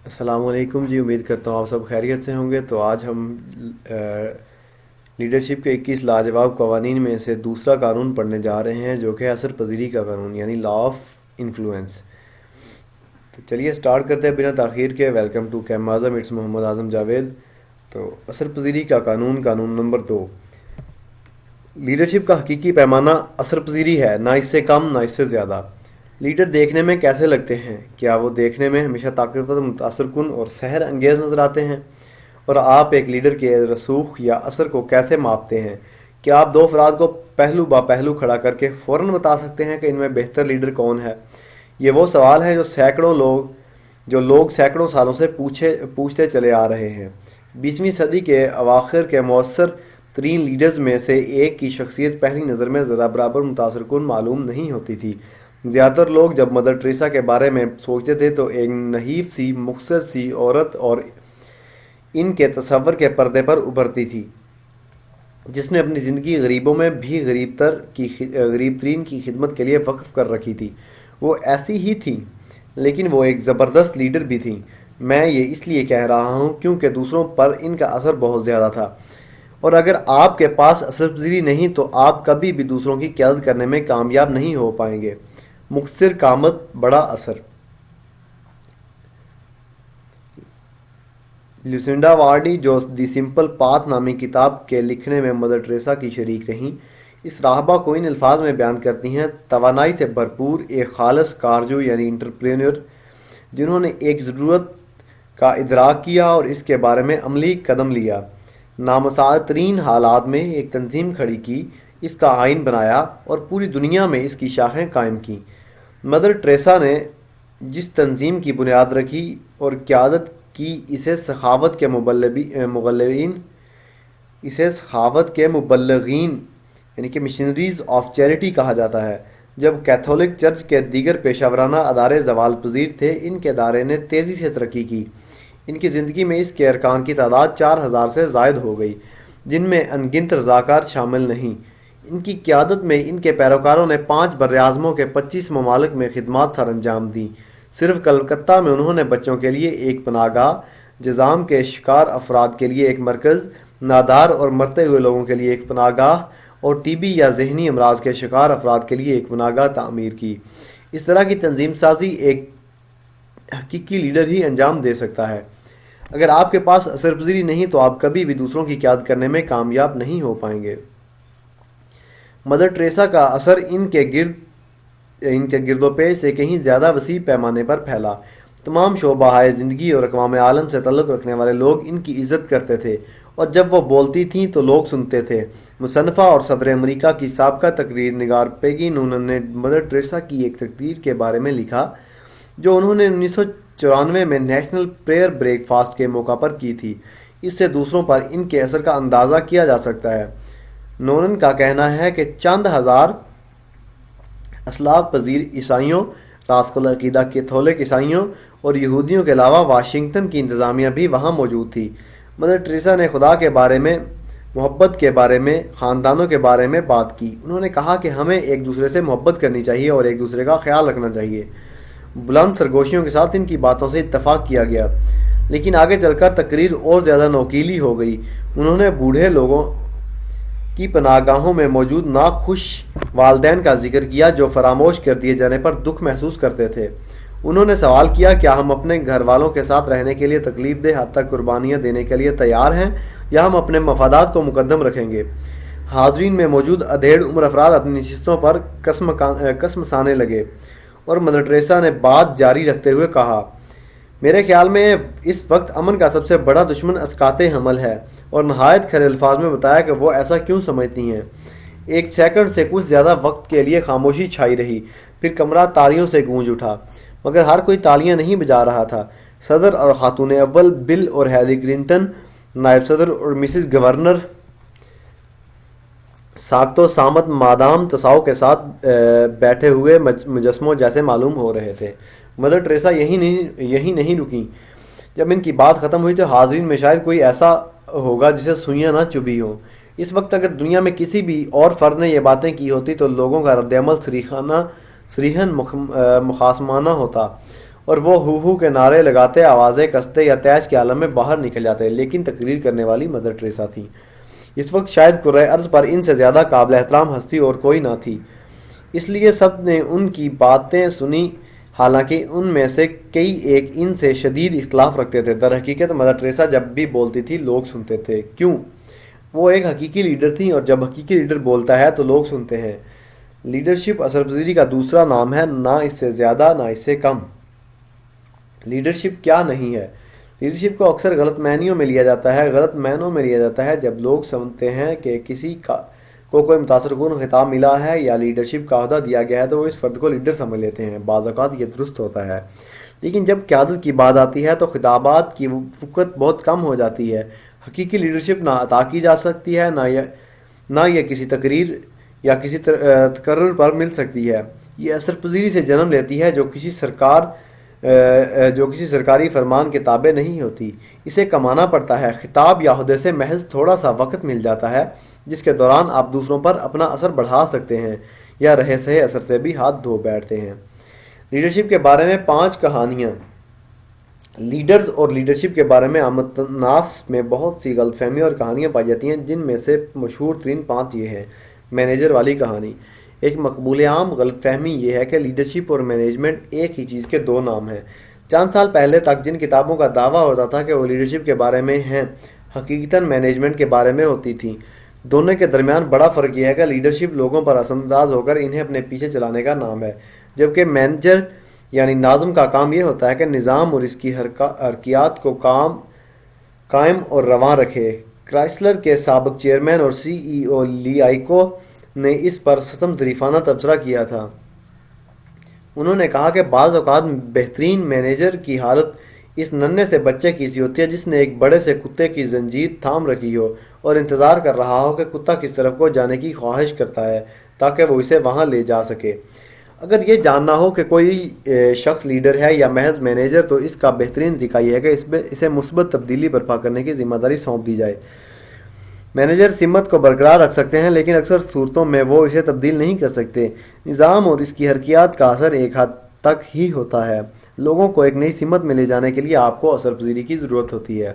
السلام علیکم جی، امید کرتا ہوں آپ سب خیریت سے ہوں گے۔ تو آج ہم لیڈرشپ کے 21 لاجواب قوانین میں سے دوسرا قانون پڑھنے جا رہے ہیں، جو کہ اثر پذیری کا قانون یعنی لا آف انفلوئنس۔ تو چلیے سٹارٹ کرتے ہیں بنا تاخیر کے۔ ویلکم ٹو کیم اعظم، اٹس محمد اعظم جاوید۔ تو اثر پذیری کا قانون، قانون نمبر 2۔ لیڈرشپ کا حقیقی پیمانہ اثر پذیری ہے، نہ اس سے کم نہ اس سے زیادہ۔ لیڈر دیکھنے میں کیسے لگتے ہیں؟ کیا وہ دیکھنے میں ہمیشہ طاقتور، متاثر کن اور سحر انگیز نظر آتے ہیں؟ اور آپ ایک لیڈر کے رسوخ یا اثر کو کیسے ماپتے ہیں؟ کیا آپ دو افراد کو پہلو با پہلو کھڑا کر کے فوراً بتا سکتے ہیں کہ ان میں بہتر لیڈر کون ہے؟ یہ وہ سوال ہے جو لوگ سینکڑوں سالوں سے پوچھتے چلے آ رہے ہیں۔ 20ویں صدی کے اواخر کے مؤثر ترین لیڈرز میں سے ایک کی شخصیت پہلی نظر میں ذرا برابر متاثر کن معلوم نہیں ہوتی تھی۔ زیادہ تر لوگ جب مدر ٹریسا کے بارے میں سوچتے تھے تو ایک نحیف سی، مختصر سی عورت اور ان کے تصور کے پردے پر ابھرتی تھی، جس نے اپنی زندگی غریبوں میں بھی غریب ترین کی خدمت کے لیے وقف کر رکھی تھی۔ وہ ایسی ہی تھی، لیکن وہ ایک زبردست لیڈر بھی تھی۔ میں یہ اس لیے کہہ رہا ہوں کیونکہ دوسروں پر ان کا اثر بہت زیادہ تھا، اور اگر آپ کے پاس اثر پذیری نہیں تو آپ کبھی بھی دوسروں کی قیادت کرنے میں کامیاب نہیں ہو پائیں گے۔ مختصر قامت، بڑا اثر۔ لیوسینڈا وارڈی، جو دی سمپل پاتھ نامی کتاب کے لکھنے میں مدر ٹریسا کی شریک رہیں، اس راہبہ کو ان الفاظ میں بیان کرتی ہیں: توانائی سے بھرپور ایک خالص کارجو یعنی انٹرپرینور، جنہوں نے ایک ضرورت کا ادراک کیا اور اس کے بارے میں عملی قدم لیا، نامساعد ترین حالات میں ایک تنظیم کھڑی کی، اس کا آئین بنایا اور پوری دنیا میں اس کی شاخیں قائم کی۔ مدر ٹریسا نے جس تنظیم کی بنیاد رکھی اور قیادت کی، اسے سخاوت کے مبلغین یعنی کہ مشنریز آف چیریٹی کہا جاتا ہے۔ جب کیتھولک چرچ کے دیگر پیشہ ورانہ ادارے زوال پذیر تھے، ان کے ادارے نے تیزی سے ترقی کی۔ ان کی زندگی میں اس کے ارکان کی تعداد 4000 سے زائد ہو گئی، جن میں ان گنت رضاکار شامل نہیں۔ ان کی قیادت میں ان کے پیروکاروں نے 5 براعظموں کے 25 ممالک میں خدمات سر انجام دیں۔ صرف کلکتہ میں انہوں نے بچوں کے لیے ایک پناہ گاہ، جذام کے شکار افراد کے لیے ایک مرکز، نادار اور مرتے ہوئے لوگوں کے لیے ایک پناہ گاہ اور ٹی بی یا ذہنی امراض کے شکار افراد کے لیے ایک پناہ گاہ تعمیر کی۔ اس طرح کی تنظیم سازی ایک حقیقی لیڈر ہی انجام دے سکتا ہے۔ اگر آپ کے پاس اثر پذیری نہیں تو آپ کبھی بھی دوسروں کی قیادت کرنے میں کامیاب نہیں ہو پائیں گے۔ مدر ٹریسا کا اثر ان کے گرد و پیش سے کہیں زیادہ وسیع پیمانے پر پھیلا۔ تمام شعبۂ زندگی اور اقوام عالم سے تعلق رکھنے والے لوگ ان کی عزت کرتے تھے، اور جب وہ بولتی تھیں تو لوگ سنتے تھے۔ مصنفہ اور صدر امریکہ کی سابقہ تقریر نگار پیگی نونن نے مدر ٹریسا کی ایک تقریر کے بارے میں لکھا، جو انہوں نے 1994 میں نیشنل پریئر بریک فاسٹ کے موقع پر کی تھی۔ اس سے دوسروں پر ان کے اثر کا اندازہ کیا جا سکتا ہے۔ نونن کا کہنا ہے کہ چند ہزار اسلاف پذیر عیسائیوں، راسخ العقیدہ کیتھولک عیسائیوں اور یہودیوں کے علاوہ واشنگٹن کی انتظامیہ بھی وہاں موجود تھی۔ مدر ٹریسا نے خدا کے بارے میں، محبت کے بارے میں، خاندانوں کے بارے میں بات کی۔ انہوں نے کہا کہ ہمیں ایک دوسرے سے محبت کرنی چاہیے اور ایک دوسرے کا خیال رکھنا چاہیے۔ بلند سرگوشیوں کے ساتھ ان کی باتوں سے اتفاق کیا گیا، لیکن آگے چل کر تقریر اور زیادہ نوکیلی ہو گئی۔ انہوں نے بوڑھے لوگوں کی پناہ گاہوں میں موجود ناخوش والدین کا ذکر کیا جو فراموش کر دیے جانے پر دکھ محسوس کرتے تھے۔ انہوں نے سوال کیا، کیا ہم اپنے گھر والوں کے ساتھ رہنے کے لیے تکلیف دہ حد تک قربانیاں دینے کے لیے تیار ہیں، یا ہم اپنے مفادات کو مقدم رکھیں گے؟ حاضرین میں موجود ادھیڑ عمر افراد اپنی نشستوں پر قسم سانے لگے، اور مدر ٹریسا نے بات جاری رکھتے ہوئے کہا: میرے خیال میں اس وقت امن کا سب سے بڑا دشمن اسقاط حمل ہے، اور نہایت کھرے الفاظ میں بتایا کہ وہ ایسا کیوں سمجھتی ہیں۔ ایک سیکنڈ سے کچھ زیادہ وقت کے لیے خاموشی چھائی رہی، پھر کمرہ تالیوں سے گونج اٹھا، مگر ہر کوئی تالیاں نہیں بجا رہا تھا۔ صدر اور خاتون اول بل اور ہیلی کلنٹن، نائب صدر اور مسز گورنر ساکت و صامت مادام تساؤ کے ساتھ بیٹھے ہوئے مجسموں جیسے معلوم ہو رہے تھے۔ مدر ٹریسا یہی نہیں رکیں۔ جب ان کی بات ختم ہوئی تو حاضرین میں شاید کوئی ایسا ہوگا جسے سوئیاں نہ چبھی ہوں۔ اس وقت اگر دنیا میں کسی بھی اور فرد نے یہ باتیں کی ہوتی تو لوگوں کا رد عمل صریحاً مخاصمانہ ہوتا، اور وہ ہو کے نعرے لگاتے، آوازیں کستے یا تیش کے عالم میں باہر نکل جاتے، لیکن تقریر کرنے والی مدر ٹریسا تھیں۔ اس وقت شاید کرۂ ارض پر ان سے زیادہ قابل احترام ہستی اور کوئی نہ تھی، اس لیے سب نے ان کی باتیں سنی، حالانکہ ان میں سے کئی ایک ان سے شدید اختلاف رکھتے تھے۔ در حقیقت مدر ٹریسا جب بھی بولتی تھی لوگ سنتے تھے۔ کیوں؟ وہ ایک حقیقی لیڈر تھیں، اور جب حقیقی لیڈر بولتا ہے تو لوگ سنتے ہیں۔ لیڈرشپ اثر پذیری کا دوسرا نام ہے، نہ اس سے زیادہ نہ اس سے کم۔ لیڈرشپ کیا نہیں ہے؟ لیڈرشپ کو اکثر غلط معنیوں میں لیا جاتا ہے۔ غلط معنوں میں لیا جاتا ہے جب لوگ سمجھتے ہیں کہ کسی کو کوئی متاثر کن خطاب ملا ہے یا لیڈرشپ کا عہدہ دیا گیا ہے تو وہ اس فرد کو لیڈر سمجھ لیتے ہیں۔ بعض اوقات یہ درست ہوتا ہے، لیکن جب قیادت کی بات آتی ہے تو خطابات کی وقت بہت کم ہو جاتی ہے۔ حقیقی لیڈرشپ نہ عطا کی جا سکتی ہے، نہ یہ کسی تقریر یا کسی تقرر پر مل سکتی ہے۔ یہ اثر پذیری سے جنم لیتی ہے جو کسی سرکاری فرمان کے تابع نہیں ہوتی۔ اسے کمانا پڑتا ہے۔ خطاب یا عہدے سے محض تھوڑا سا وقت مل جاتا ہے جس کے دوران آپ دوسروں پر اپنا اثر بڑھا سکتے ہیں یا رہے سہے اثر سے بھی ہاتھ دھو بیٹھتے ہیں۔ لیڈرشپ کے بارے میں 5 کہانیاں۔ لیڈرز اور لیڈرشپ کے بارے میں عامة الناس میں بہت سی غلط فہمیاں اور کہانیاں پائی جاتی ہیں، جن میں سے مشہور ترین 5 یہ ہیں۔ مینیجر والی کہانی۔ ایک مقبول عام غلط فہمی یہ ہے کہ لیڈرشپ اور مینجمنٹ ایک ہی چیز کے 2 نام ہیں۔ چند سال پہلے تک جن کتابوں کا دعویٰ ہوتا تھا کہ وہ لیڈرشپ کے بارے میں ہیں، حقیقتاً مینجمنٹ کے بارے میں ہوتی تھیں۔ دونوں کے درمیان بڑا فرق یہ ہے کہ لیڈرشپ لوگوں پر اثر انداز ہو کر انہیں اپنے پیچھے چلانے کا نام ہے، جبکہ مینیجر یعنی ناظم کا کام یہ ہوتا ہے کہ نظام اور اس کی حرکیات کو قائم اور رواں رکھے۔ کرائسلر کے سابق چیئرمین اور CEO لی آئیکو نے اس پر ستم ظریفانہ تبصرہ کیا تھا۔ انہوں نے کہا کہ بعض اوقات بہترین مینیجر کی حالت اس ننھے سے بچے کی سی ہوتی ہے جس نے ایک بڑے سے کتے کی زنجیر تھام رکھی ہو اور انتظار کر رہا ہو کہ کتا کس طرف کو جانے کی خواہش کرتا ہے تاکہ وہ اسے وہاں لے جا سکے۔ اگر یہ جاننا ہو کہ کوئی شخص لیڈر ہے یا محض مینیجر تو اس کا بہترین طریقہ یہ ہے کہ اسے مثبت تبدیلی برپا کرنے کی ذمہ داری سونپ دی جائے۔ مینیجر سمت کو برقرار رکھ سکتے ہیں لیکن اکثر صورتوں میں وہ اسے تبدیل نہیں کر سکتے۔ نظام اور اس کی حرکیات کا اثر ایک حد تک ہی ہوتا ہے۔ لوگوں کو ایک نئی سمت میں لے جانے کے لیے آپ کو اثر پذیری کی ضرورت ہوتی ہے۔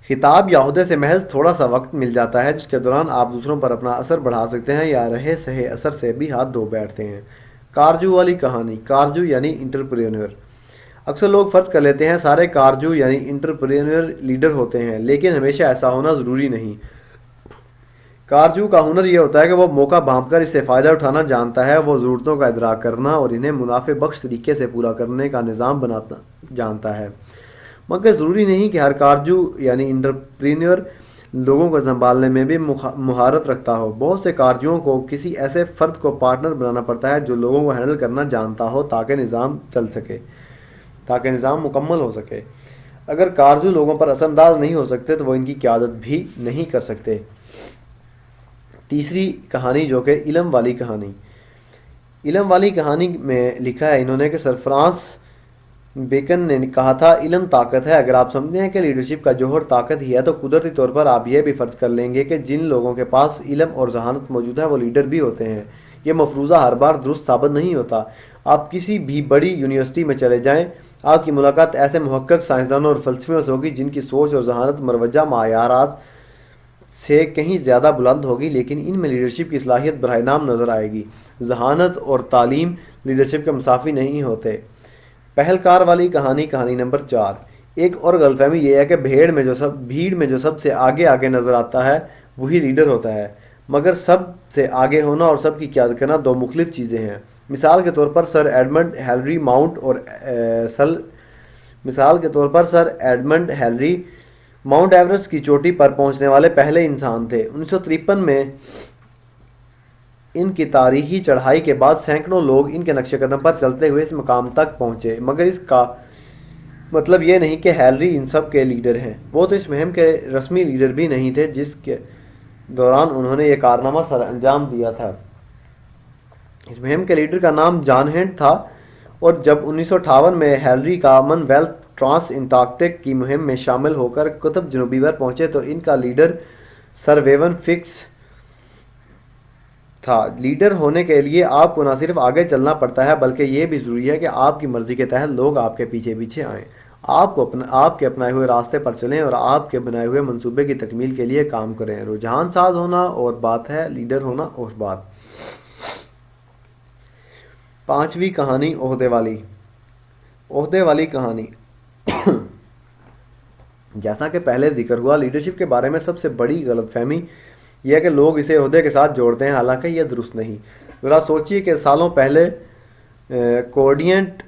خطاب یا عہدے سے محض تھوڑا سا وقت مل جاتا ہے جس کے دوران آپ دوسروں پر اپنا اثر بڑھا سکتے ہیں یا رہے سہے اثر سے بھی ہاتھ دھو بیٹھتے ہیں۔ کارجو والی کہانی۔ کارجو یعنی انٹرپرینور۔ اکثر لوگ فرض کر لیتے ہیں سارے کارجو یعنی انٹرپرینور لیڈر ہوتے ہیں، لیکن ہمیشہ ایسا ہونا ضروری نہیں۔ کارجو کا ہنر یہ ہوتا ہے کہ وہ موقع بھانپ کر اس سے فائدہ اٹھانا جانتا ہے۔ وہ ضرورتوں کا ادراک کرنا اور انہیں منافع بخش طریقے سے پورا کرنے کا نظام بنانا جانتا ہے، مگر ضروری نہیں کہ ہر کارجو یعنی انٹرپرینور لوگوں کو سنبھالنے میں بھی مہارت رکھتا ہو۔ بہت سے کارجوؤں کو کسی ایسے فرد کو پارٹنر بنانا پڑتا ہے جو لوگوں کو ہینڈل کرنا جانتا ہو تاکہ نظام مکمل ہو سکے۔ اگر کارجو لوگوں پر اثر انداز نہیں ہو سکتے تو وہ ان کی قیادت بھی نہیں کر سکتے۔ تیسری کہانی جو کہ علم والی کہانی۔ علم والی کہانی میں لکھا ہے انہوں نے کہ سر فرانس بیکن نے کہا تھا علم طاقت ہے۔ اگر آپ سمجھتے ہیں کہ لیڈرشپ کا جوہر طاقت ہی ہے تو قدرتی طور پر آپ یہ بھی فرض کر لیں گے کہ جن لوگوں کے پاس علم اور ذہانت موجود ہے وہ لیڈر بھی ہوتے ہیں۔ یہ مفروضہ ہر بار درست ثابت نہیں ہوتا۔ آپ کسی بھی بڑی یونیورسٹی میں چلے جائیں، آپ کی ملاقات ایسے محقق سائنسدانوں اور فلسفیوں سے ہوگی جن کی سوچ اور ذہانت مروجہ معیارات سے کہیں زیادہ بلند ہوگی، لیکن ان میں لیڈرشپ کی صلاحیت براہ نام نظر آئے گی۔ ذہانت اور تعلیم لیڈرشپ کے مساوی نہیں ہوتے۔ پہلکار والی کہانی۔ کہانی نمبر 4۔ ایک اور غلط فہمی یہ ہے کہ بھیڑ میں جو سب سے آگے نظر آتا ہے وہی لیڈر ہوتا ہے، مگر سب سے آگے ہونا اور سب کی قیادت کرنا 2 مختلف چیزیں ہیں۔ مثال کے طور پر سر ایڈمنڈ ہیلری ماؤنٹ ایورسٹ کی چوٹی پر پہنچنے والے پہلے انسان تھے۔ 1953 میں ان کی تاریخی چڑھائی کے بعد سینکڑوں لوگ ان کے نقش قدم پر چلتے ہوئے اس مقام تک پہنچے، مگر اس کا مطلب یہ نہیں کہ ہیلری ان سب کے لیڈر ہیں۔ وہ تو اس مہم کے رسمی لیڈر بھی نہیں تھے جس کے دوران انہوں نے یہ کارنامہ سر انجام دیا تھا۔ اس مہم کے لیڈر کا نام جان ہینٹ تھا، اور جب 1958 میں Hillary Commonwealth trans Antarctic کی مہم میں شامل ہو کر قطب جنوبی پر پہنچے تو ان کا لیڈر سر ویون فکس تھا۔ لیڈر ہونے کے لیے آپ کو نہ صرف آگے چلنا پڑتا ہے بلکہ یہ بھی ضروری ہے کہ آپ کی مرضی کے تحت لوگ آپ کے پیچھے پیچھے آئیں، آپ کے اپنائے ہوئے راستے پر چلیں اور آپ کے بنائے ہوئے منصوبے کی تکمیل کے لیے کام کریں۔ رجحان ساز ہونا اور بات ہے، لیڈر ہونا اور بات۔ پانچویں کہانی، عہدے والی کہانی۔ جیسا کہ پہلے ذکر ہوا، لیڈرشپ کے بارے میں سب سے بڑی غلط فہمی یہ ہے کہ لوگ اسے عہدے کے ساتھ جوڑتے ہیں، حالانکہ یہ درست نہیں۔ ذرا سوچئے کہ سالوں پہلے کوڈینٹ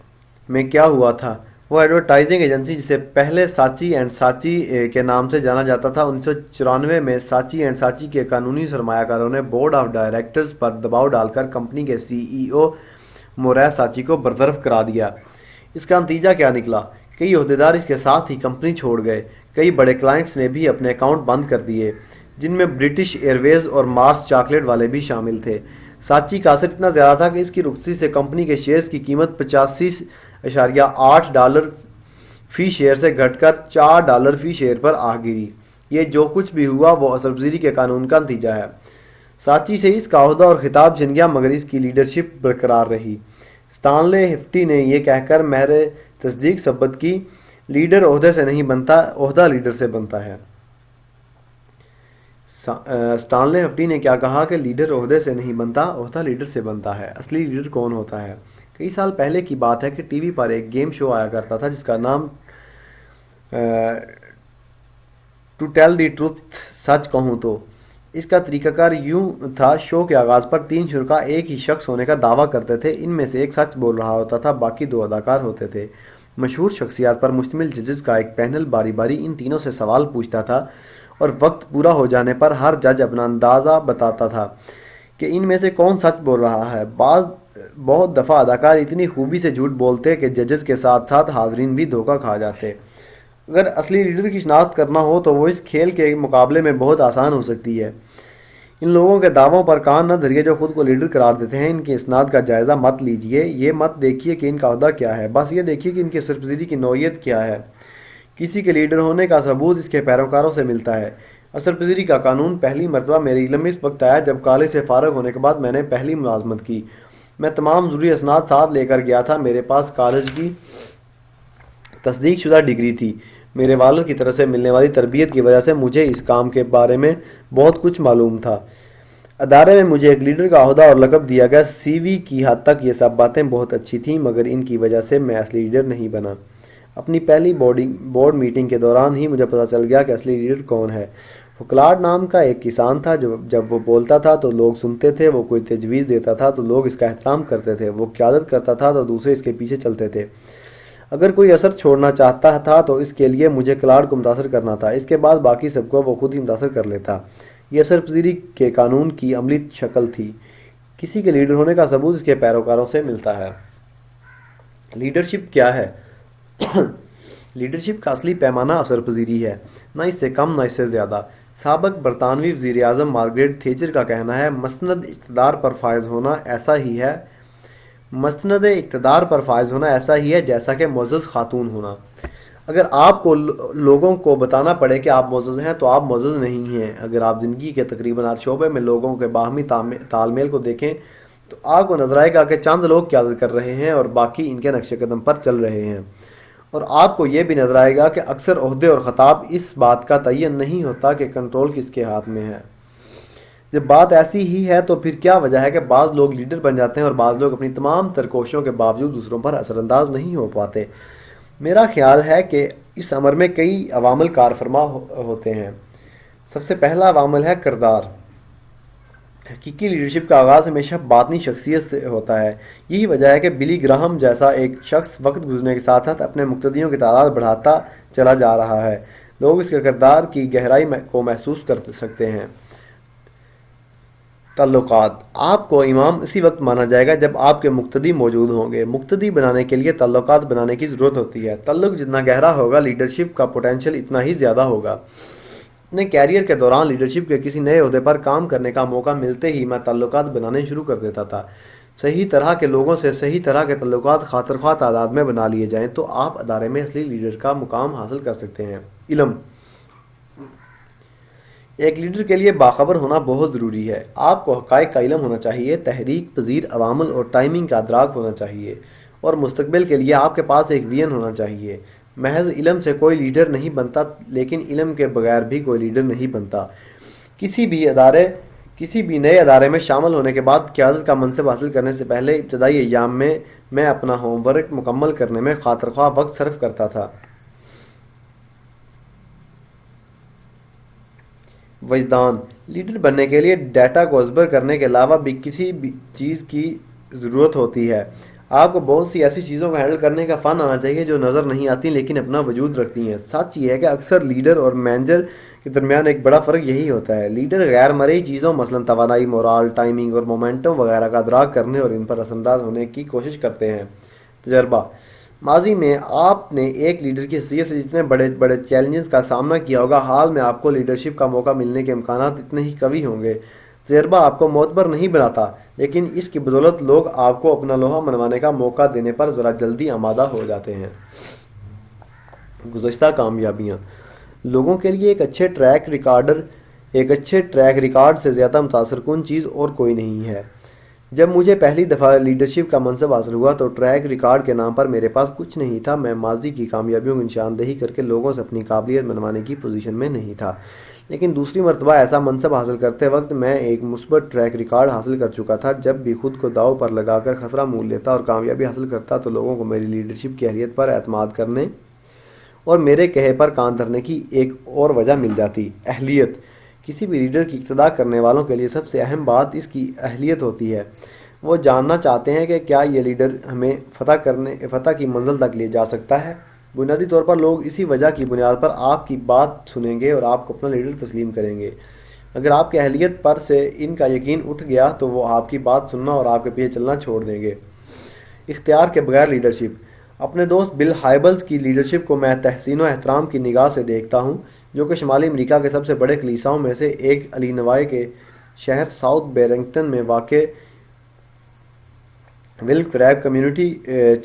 میں کیا ہوا تھا۔ وہ ایڈورٹائزنگ ایجنسی جسے پہلے ساچی اینڈ ساچی کے نام سے جانا جاتا تھا، 1994 میں ساچی اینڈ ساچی کے قانونی سرمایہ کاروں نے بورڈ آف ڈائریکٹرز پر دباؤ ڈال کر کمپنی کے CEO موریس ساچی کو برطرف کرا دیا۔ اس کا نتیجہ کیا نکلا؟ کئی عہدیدار اس کے ساتھ ہی کمپنی چھوڑ گئے۔ کئی بڑے کلائنٹس نے بھی اپنے اکاؤنٹ بند کر دیے، جن میں برٹش ایئر ویز اور مارس چاکلیٹ والے بھی شامل تھے۔ ساچی کا اثر اتنا زیادہ تھا کہ اس کی رخصتی سے کمپنی کے شیئرز کی قیمت $85.8 فی شیئر سے گھٹ کر $4 فی شیئر پر آ گری۔ یہ جو کچھ بھی ہوا وہ اثر پذیری کے قانون کا نتیجہ ہے۔ ساچی سے اس کا عہدہ اور خطاب چھن گیا، مگر اس کی لیڈرشپ برقرار رہی۔ اسٹانلے ہفٹی نے یہ کہہ کر مہر تصدیق ثبت کی، لیڈر عہدے سے نہیں بنتا، عہدہ لیڈر سے بنتا ہے۔ اسٹانلے ہفٹی نے کیا کہا کہ لیڈر عہدے سے نہیں بنتا، عہدہ لیڈر سے بنتا ہے۔ اصلی لیڈر کون ہوتا ہے؟ کئی سال پہلے کی بات ہے کہ ٹی وی پر ایک گیم شو آیا کرتا تھا جس کا نام ٹو ٹیل دی ٹروتھ، سچ کہوں تو۔ اس کا طریقہ کار یوں تھا، شو کے آغاز پر 3 شرکاء ایک ہی شخص ہونے کا دعویٰ کرتے تھے۔ ان میں سے ایک سچ بول رہا ہوتا تھا، باقی 2 اداکار ہوتے تھے۔ مشہور شخصیات پر مشتمل ججز کا ایک پینل باری باری ان تینوں سے سوال پوچھتا تھا، اور وقت پورا ہو جانے پر ہر جج اپنا اندازہ بتاتا تھا کہ ان میں سے کون سچ بول رہا ہے۔ بہت دفعہ اداکار اتنی خوبی سے جھوٹ بولتے کہ ججز کے ساتھ ساتھ حاضرین بھی دھوکہ کھا جاتے۔ اگر اصلی لیڈر کی شناخت کرنا ہو تو وہ اس کھیل کے مقابلے میں بہت آسان ہو سکتی ہے۔ ان لوگوں کے دعووں پر کان نہ دھریے جو خود کو لیڈر قرار دیتے ہیں۔ ان کی اسناد کا جائزہ مت لیجئے، یہ مت دیکھیے کہ ان کا عہدہ کیا ہے، بس یہ دیکھیے کہ ان کی سرپرستی کی نوعیت کیا ہے۔ کسی کے لیڈر ہونے کا ثبوت اس کے پیروکاروں سے ملتا ہے۔ اثر پذیری کا قانون پہلی مرتبہ میرے علم میں اس وقت آیا جب کالج سے فارغ ہونے کے بعد میں نے پہلی ملازمت کی۔ میں تمام ضروری اسناد ساتھ لے کر گیا تھا۔ میرے پاس کالج کی تصدیق شدہ ڈگری تھی۔ میرے والد کی طرف سے ملنے والی تربیت کی وجہ سے مجھے اس کام کے بارے میں بہت کچھ معلوم تھا۔ ادارے میں مجھے ایک لیڈر کا عہدہ اور لقب دیا گیا۔ CV کی حد تک یہ سب باتیں بہت اچھی تھیں، مگر ان کی وجہ سے میں اصلی لیڈر نہیں بنا۔ اپنی پہلی بورڈ میٹنگ کے دوران ہی مجھے پتہ چل گیا کہ اصلی لیڈر کون ہے۔ فکلاڈ نام کا ایک کسان تھا، جب وہ بولتا تھا تو لوگ سنتے تھے، وہ کوئی تجویز دیتا تھا تو لوگ اس کا احترام کرتے تھے، وہ قیادت کرتا تھا تو دوسرے اس کے پیچھے چلتے تھے۔ اگر کوئی اثر چھوڑنا چاہتا تھا تو اس کے لیے مجھے کلاڈ کو متاثر کرنا تھا، اس کے بعد باقی سب کو وہ خود ہی متاثر کر لیتا۔ یہ اثر پذیری کے قانون کی عملی شکل تھی۔ کسی کے لیڈر ہونے کا ثبوت اس کے پیروکاروں سے ملتا ہے۔ لیڈرشپ کیا ہے؟ لیڈرشپ کا اصلی پیمانہ اثر پذیری ہے، نہ اس سے کم نہ اس سے زیادہ۔ سابق برطانوی وزیر اعظم مارگریٹ تھیچر کا کہنا ہے، مسند اقتدار پر فائز ہونا ایسا ہی ہے جیسا کہ معزز خاتون ہونا۔ اگر آپ کو لوگوں کو بتانا پڑے کہ آپ معزز ہیں تو آپ معزز نہیں ہیں۔ اگر آپ زندگی کے تقریباً ہر شعبے میں لوگوں کے باہمی تال میل کو دیکھیں تو آپ کو نظر آئے گا کہ چند لوگ قیادت کر رہے ہیں اور باقی ان کے نقش قدم پر چل رہے ہیں، اور آپ کو یہ بھی نظر آئے گا کہ اکثر عہدے اور خطاب اس بات کا تعین نہیں ہوتا کہ کنٹرول کس کے ہاتھ میں ہے۔ جب بات ایسی ہی ہے تو پھر کیا وجہ ہے کہ بعض لوگ لیڈر بن جاتے ہیں اور بعض لوگ اپنی تمام تر کوششوں کے باوجود دوسروں پر اثر انداز نہیں ہو پاتے؟ میرا خیال ہے کہ اس امر میں کئی عوامل کار فرما ہوتے ہیں۔ سب سے پہلا عوامل ہے کردار۔ حقیقی لیڈرشپ کا آغاز ہمیشہ باطنی شخصیت سے ہوتا ہے۔ یہی وجہ ہے کہ بلی گراہم جیسا ایک شخص وقت گزرنے کے ساتھ ساتھ اپنے مقتدیوں کی تعداد بڑھاتا چلا جا رہا ہے۔ لوگ اس کے کردار کی گہرائی کو محسوس کر سکتے ہیں۔ تعلقات۔ آپ کو امام اسی وقت مانا جائے گا جب آپ کے مقتدی موجود ہوں گے۔ مقتدی بنانے کے لیے تعلقات بنانے کی ضرورت ہوتی ہے۔ تعلق جتنا گہرا ہوگا، لیڈرشپ کا پوٹینشیل اتنا ہی زیادہ ہوگا۔ اپنے کیریئر کے دوران لیڈرشپ کے کسی نئے عہدے پر کام کرنے کا موقع ملتے ہی میں تعلقات بنانے شروع کر دیتا تھا۔ صحیح طرح کے لوگوں سے صحیح طرح کے تعلقات خاطر خواہ تعداد میں بنا لیے جائیں تو آپ ادارے میں اصلی لیڈر کا مقام حاصل کر سکتے ہیں۔ علم۔ ایک لیڈر کے لیے باخبر ہونا بہت ضروری ہے۔ آپ کو حقائق کا علم ہونا چاہیے، تحریک پذیر عوامل اور ٹائمنگ کا ادراک ہونا چاہیے، اور مستقبل کے لیے آپ کے پاس ایک ویژن ہونا چاہیے۔ محض علم سے کوئی لیڈر نہیں بنتا، لیکن علم کے بغیر بھی کوئی لیڈر نہیں بنتا۔ کسی بھی نئے ادارے میں شامل ہونے کے بعد قیادت کا منصب حاصل کرنے سے پہلے ابتدائی ایام میں اپنا ہوم ورک مکمل کرنے میں خاطر خواہ وقت صرف کرتا تھا۔ وجدان: لیڈر بننے کے لیے ڈیٹا کو ازبر کرنے کے علاوہ بھی کسی بھی چیز کی ضرورت ہوتی ہے۔ آپ کو بہت سی ایسی چیزوں کو ہینڈل کرنے کا فن آنا چاہیے جو نظر نہیں آتی لیکن اپنا وجود رکھتی ہیں۔ سچ یہ ہے کہ اکثر لیڈر اور مینیجر کے درمیان ایک بڑا فرق یہی ہوتا ہے۔ لیڈر غیر مرئی چیزوں مثلاً توانائی، مورال، ٹائمنگ اور مومنٹم وغیرہ کا ادراک کرنے اور ان پر اثر انداز ہونے کی کوشش کرتے ہیں۔ تجربہ: ماضی میں آپ نے ایک لیڈر کی حیثیت سے جتنے بڑے بڑے چیلنجز کا سامنا کیا ہوگا، حال میں آپ کو لیڈرشپ کا موقع ملنے کے امکانات اتنے ہی قوی ہوں گے۔ تجربہ آپ کو معتبر نہیں بناتا، لیکن اس کی بدولت لوگ آپ کو اپنا لوہا منوانے کا موقع دینے پر ذرا جلدی آمادہ ہو جاتے ہیں۔ گزشتہ کامیابیاں: لوگوں کے لیے ایک اچھے ٹریک ریکارڈ سے زیادہ متاثر کن چیز اور کوئی نہیں ہے۔ جب مجھے پہلی دفعہ لیڈرشپ کا منصب حاصل ہوا تو ٹریک ریکارڈ کے نام پر میرے پاس کچھ نہیں تھا۔ میں ماضی کی کامیابیوں کی نشاندہی کر کے لوگوں سے اپنی قابلیت منوانے کی پوزیشن میں نہیں تھا، لیکن دوسری مرتبہ ایسا منصب حاصل کرتے وقت میں ایک مثبت ٹریک ریکارڈ حاصل کر چکا تھا۔ جب بھی خود کو داؤ پر لگا کر خطرہ مول لیتا اور کامیابی حاصل کرتا تو لوگوں کو میری لیڈرشپ کی اہلیت پر اعتماد کرنے اور میرے کہے پر کان دھرنے کی ایک اور وجہ مل جاتی۔ اہلیت: کسی بھی لیڈر کی اقتدا کرنے والوں کے لیے سب سے اہم بات اس کی اہلیت ہوتی ہے۔ وہ جاننا چاہتے ہیں کہ کیا یہ لیڈر ہمیں فتح کی منزل تک لے جا سکتا ہے۔ بنیادی طور پر لوگ اسی وجہ کی بنیاد پر آپ کی بات سنیں گے اور آپ کو اپنا لیڈر تسلیم کریں گے۔ اگر آپ کی اہلیت پر سے ان کا یقین اٹھ گیا تو وہ آپ کی بات سننا اور آپ کے پیچھے چلنا چھوڑ دیں گے۔ اختیار کے بغیر لیڈرشپ: اپنے دوست بل ہائبلز کی لیڈرشپ کو میں تحسین و احترام کی نگاہ سے دیکھتا ہوں، جو کہ شمالی امریکا کے سب سے بڑے کلیساؤں میں سے ایک الینوائے کے شہر ساؤتھ بیرنگٹن میں واقع ول کریگ کمیونٹی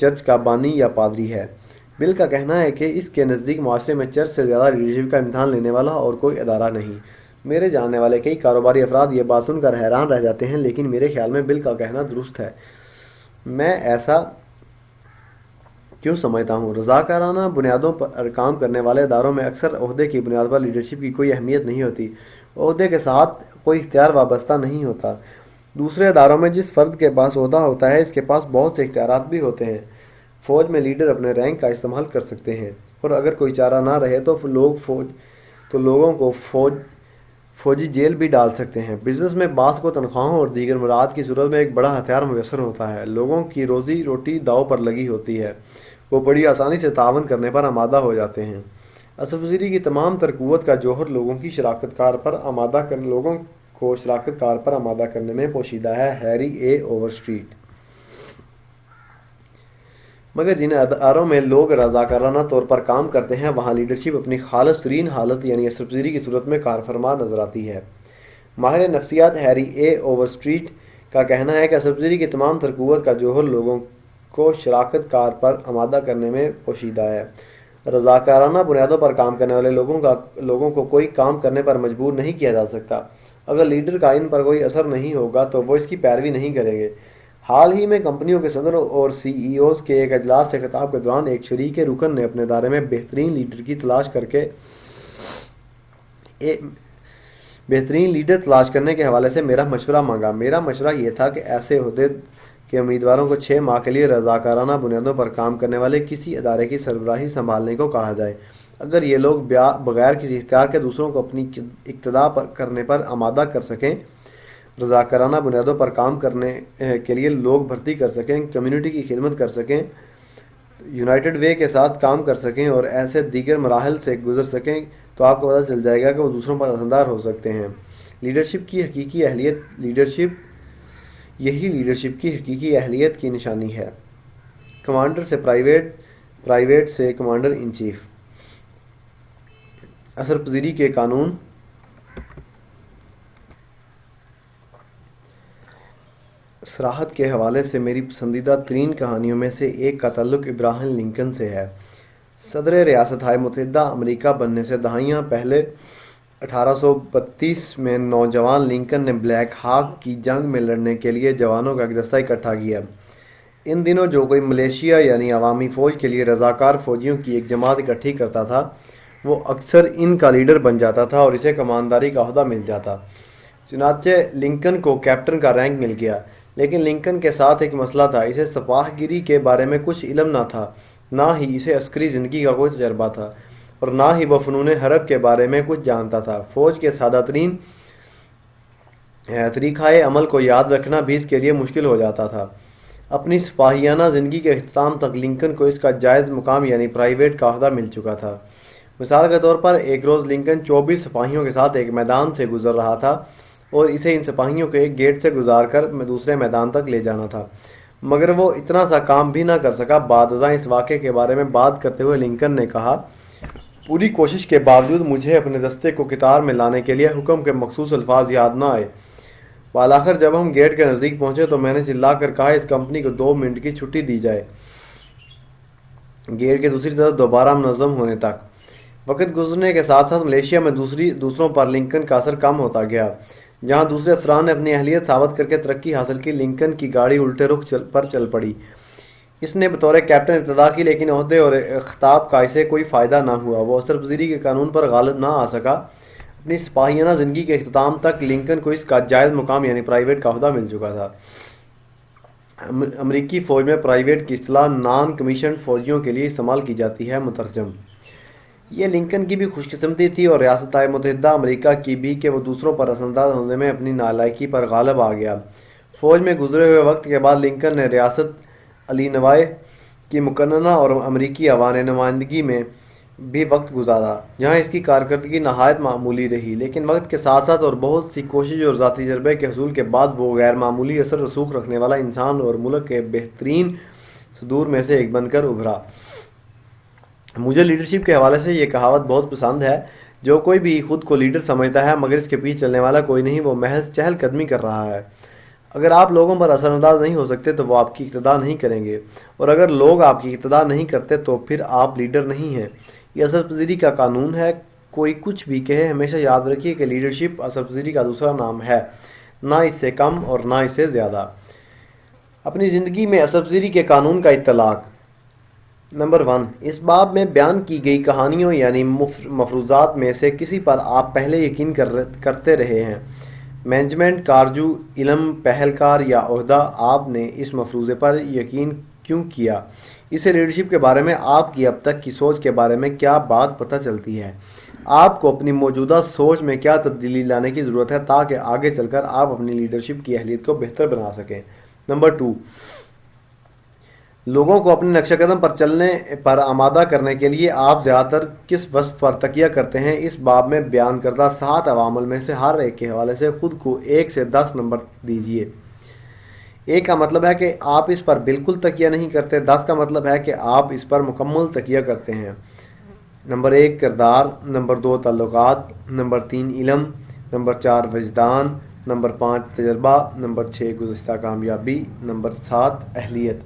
چرچ کا بانی یا پادری ہے۔ بل کا کہنا ہے کہ اس کے نزدیک معاشرے میں چرچ سے زیادہ لیڈرشپ کا امتحان لینے والا اور کوئی ادارہ نہیں۔ میرے جاننے والے کئی کاروباری افراد یہ بات سن کر حیران رہ جاتے ہیں، لیکن میرے خیال میں بل کا کہنا درست ہے۔ میں ایسا کیوں سمجھتا ہوں؟ رضاکارانہ بنیادوں پر کام کرنے والے اداروں میں اکثر عہدے کی بنیاد پر لیڈرشپ کی کوئی اہمیت نہیں ہوتی۔ عہدے کے ساتھ کوئی اختیار وابستہ نہیں ہوتا۔ دوسرے اداروں میں جس فرد کے پاس عہدہ ہوتا ہے اس کے پاس بہت سے اختیارات بھی ہوتے ہیں۔ فوج میں لیڈر اپنے رینک کا استعمال کر سکتے ہیں، اور اگر کوئی چارہ نہ رہے تو لوگوں کو فوجی جیل بھی ڈال سکتے ہیں۔ بزنس میں بعض کو تنخواہوں اور دیگر مراعات کی صورت میں ایک بڑا ہتھیار میسر ہوتا ہے۔ لوگوں کی روزی روٹی داؤ پر لگی ہوتی ہے، وہ بڑی آسانی سے تعاون کرنے پر آمادہ ہو جاتے ہیں۔ اصل وزیری کی تمام تر قوت کا جوہر لوگوں کو شراکت کار پر آمادہ کرنے میں پوشیدہ ہے۔ ہیری اے اوورسٹریٹ۔ مگر جن اداروں میں لوگ رضاکارانہ طور پر کام کرتے ہیں وہاں لیڈرشپ اپنی خالص ترین حالت یعنی اثر پذیری کی صورت میں کار فرما نظر آتی ہے۔ ماہر نفسیات ہیری اے اوورسٹریٹ کا کہنا ہے کہ اثر پذیری کی تمام تر قوت کا جوہر لوگوں کو شراکت کار پر آمادہ کرنے میں پوشیدہ ہے۔ رضاکارانہ بنیادوں پر کام کرنے والے لوگوں کو کوئی کام کرنے پر مجبور نہیں کیا جا سکتا۔ اگر لیڈر کا ان پر کوئی اثر نہیں ہوگا تو وہ اس کی پیروی نہیں کریں گے۔ حال ہی میں کمپنیوں کے صدر اور سی ای اوز کے ایک اجلاس سے خطاب کے دوران ایک شریک رکن نے اپنے ادارے میں بہترین لیڈر تلاش کرنے کے حوالے سے میرا مشورہ مانگا۔ میرا مشورہ یہ تھا کہ ایسے عہدے کے امیدواروں کو 6 ماہ کے لیے رضاکارانہ بنیادوں پر کام کرنے والے کسی ادارے کی سربراہی سنبھالنے کو کہا جائے۔ اگر یہ لوگ بغیر کسی اختیار کے دوسروں کو اپنی اقتدا کرنے پر آمادہ کر سکیں، رضاکارانہ بنیادوں پر کام کرنے کے لیے لوگ بھرتی کر سکیں، کمیونٹی کی خدمت کر سکیں، یونائٹڈ وے کے ساتھ کام کر سکیں اور ایسے دیگر مراحل سے گزر سکیں تو آپ کو پتہ چل جائے گا کہ وہ دوسروں پر اثردار ہو سکتے ہیں۔ لیڈرشپ کی حقیقی اہلیت کی نشانی ہے۔ کمانڈر سے پرائیویٹ سے کمانڈر ان چیف۔ اثر پذیری کے قانون۔ صراحت کے حوالے سے میری پسندیدہ ترین کہانیوں میں سے ایک کا تعلق ابراہیم لنکن سے ہے۔ صدر ریاست ہائے متحدہ امریکہ بننے سے دہائیاں پہلے 1832 میں نوجوان لنکن نے بلیک ہاک کی جنگ میں لڑنے کے لیے جوانوں کا ایک دستہ اکٹھا کیا۔ ان دنوں جو کوئی ملیشیا یعنی عوامی فوج کے لیے رضاکار فوجیوں کی ایک جماعت اکٹھی کرتا تھا وہ اکثر ان کا لیڈر بن جاتا تھا اور اسے کمانداری کا عہدہ مل جاتا۔ چنانچہ لنکن کو کیپٹن کا رینک مل گیا، لیکن لنکن کے ساتھ ایک مسئلہ تھا، اسے سپاہ گیری کے بارے میں کچھ علم نہ تھا، نہ ہی اسے عسکری زندگی کا کوئی تجربہ تھا، اور نہ ہی وہ فنون حرب کے بارے میں کچھ جانتا تھا۔ فوج کے سادہ ترین طریقہ عمل کو یاد رکھنا بھی اس کے لیے مشکل ہو جاتا تھا۔ اپنی سپاہیانہ زندگی کے اختتام تک لنکن کو اس کا جائز مقام یعنی پرائیویٹ کا عہدہ مل چکا تھا۔ مثال کے طور پر ایک روز لنکن 24 سپاہیوں کے ساتھ ایک میدان سے گزر رہا تھا اور اسے ان سپاہیوں کے ایک گیٹ سے گزار کر دوسرے میدان تک لے جانا تھا، مگر وہ اتنا سا کام بھی نہ کر سکا۔ بعد ازاں اس واقعے کے بارے میں بات کرتے ہوئے لنکن نے کہا، پوری کوشش کے باوجود مجھے اپنے دستے کو قطار میں لانے کے لیے حکم کے مخصوص الفاظ یاد نہ آئے۔ بالآخر جب ہم گیٹ کے نزدیک پہنچے تو میں نے چلا کر کہا اس کمپنی کو 2 منٹ کی چھٹی دی جائے، گیٹ کے دوسری طرف دوبارہ منظم ہونے تک۔ وقت گزرنے کے ساتھ ساتھ ملیشیا میں دوسروں پر لنکن کا اثر کم ہوتا گیا۔ جہاں دوسرے افسران نے اپنی اہلیت ثابت کر کے ترقی حاصل کی، لنکن کی گاڑی الٹے رخ پر چل پڑی۔ اس نے بطور کیپٹن ابتدا کی، لیکن عہدے اور خطاب کا اسے کوئی فائدہ نہ ہوا۔ وہ اثر پذیری کے قانون پر غالب نہ آ سکا۔ اپنی سپاہیانہ زندگی کے اختتام تک لنکن کو اس کا جائز مقام یعنی پرائیویٹ کا عہدہ مل چکا تھا۔ امریکی فوج میں پرائیویٹ کی اصطلاح نان کمیشنڈ فوجیوں کے لیے استعمال کی جاتی ہے۔ مترجم۔ یہ لنکن کی بھی خوش قسمتی تھی اور ریاستہائے متحدہ امریکہ کی بھی کہ وہ دوسروں پر اثر انداز ہونے میں اپنی نالائکی پر غالب آ گیا۔ فوج میں گزرے ہوئے وقت کے بعد لنکن نے ریاست الینوائے کی مقننہ اور امریکی عوام نمائندگی میں بھی وقت گزارا، جہاں اس کی کارکردگی نہایت معمولی رہی، لیکن وقت کے ساتھ ساتھ اور بہت سی کوشش اور ذاتی تجربے کے حصول کے بعد وہ غیر معمولی اثر رسوخ رکھنے والا انسان اور ملک کے بہترین صدور میں سے ایک بن کر ابھرا۔ مجھے لیڈرشپ کے حوالے سے یہ کہاوت بہت پسند ہے، جو کوئی بھی خود کو لیڈر سمجھتا ہے مگر اس کے پیچھے چلنے والا کوئی نہیں، وہ محض چہل قدمی کر رہا ہے۔ اگر آپ لوگوں پر اثر انداز نہیں ہو سکتے تو وہ آپ کی اقتدا نہیں کریں گے، اور اگر لوگ آپ کی اقتدا نہیں کرتے تو پھر آپ لیڈر نہیں ہیں۔ یہ اثر پذیری کا قانون ہے، کوئی کچھ بھی کہے ہمیشہ یاد رکھیے کہ لیڈرشپ اثر پذیری کا دوسرا نام ہے، نہ اس سے کم اور نہ اس سے زیادہ۔ اپنی زندگی میں اثر پذیری کے قانون کا اطلاق۔ نمبر 1، اس باب میں بیان کی گئی کہانیوں یعنی مفروضات میں سے کسی پر آپ پہلے یقین کرتے رہے ہیں، مینجمنٹ، کارجو، علم، پہلکار یا عہدہ، آپ نے اس مفروضے پر یقین کیوں کیا؟ اسے لیڈرشپ کے بارے میں آپ کی اب تک کی سوچ کے بارے میں کیا بات پتہ چلتی ہے؟ آپ کو اپنی موجودہ سوچ میں کیا تبدیلی لانے کی ضرورت ہے تاکہ آگے چل کر آپ اپنی لیڈرشپ کی اہلیت کو بہتر بنا سکیں؟ نمبر 2، لوگوں کو اپنے نقشہ قدم پر چلنے پر آمادہ کرنے کے لیے آپ زیادہ تر کس وصف پر تکیہ کرتے ہیں؟ اس باب میں بیان کردہ 7 عوامل میں سے ہر ایک کے حوالے سے خود کو 1 سے 10 نمبر دیجیے۔ 1 کا مطلب ہے کہ آپ اس پر بالکل تکیہ نہیں کرتے، 10 کا مطلب ہے کہ آپ اس پر مکمل تکیہ کرتے ہیں۔ نمبر 1 کردار، نمبر 2 تعلقات، نمبر 3 علم، نمبر 4 وجدان، نمبر 5 تجربہ، نمبر 6 گزشتہ کامیابی، نمبر 7 اہلیت۔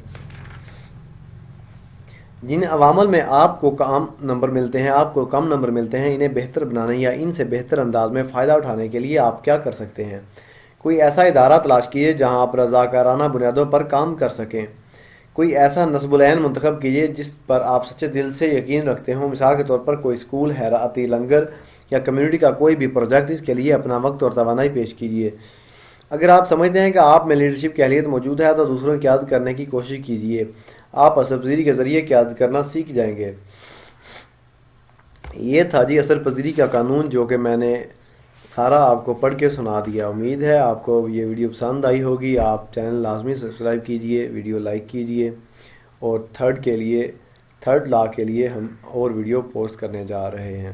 جن عوامل میں آپ کو کم نمبر ملتے ہیں انہیں بہتر بنانے یا ان سے بہتر انداز میں فائدہ اٹھانے کے لیے آپ کیا کر سکتے ہیں؟ کوئی ایسا ادارہ تلاش کیجیے جہاں آپ رضاکارانہ بنیادوں پر کام کر سکیں۔ کوئی ایسا نصب العین منتخب کیجیے جس پر آپ سچے دل سے یقین رکھتے ہوں۔ مثال کے طور پر کوئی اسکول، حیراتی لنگر یا کمیونٹی کا کوئی بھی پروجیکٹ، اس کے لیے اپنا وقت اور توانائی پیش کیجیے۔ اگر آپ سمجھتے ہیں کہ آپ میں لیڈرشپ کی اہلیت موجود ہے تو دوسروں کی قیادت کرنے کی کوشش کیجیے، آپ اثر پذیری کے ذریعے قیادت کرنا سیکھ جائیں گے۔ یہ تھا جی اثر پذیری کا قانون، جو کہ میں نے سارا آپ کو پڑھ کے سنا دیا۔ امید ہے آپ کو یہ ویڈیو پسند آئی ہوگی۔ آپ چینل لازمی سبسکرائب کیجئے، ویڈیو لائک کیجئے، اور تھرڈ لا کے لیے ہم اور ویڈیو پوسٹ کرنے جا رہے ہیں۔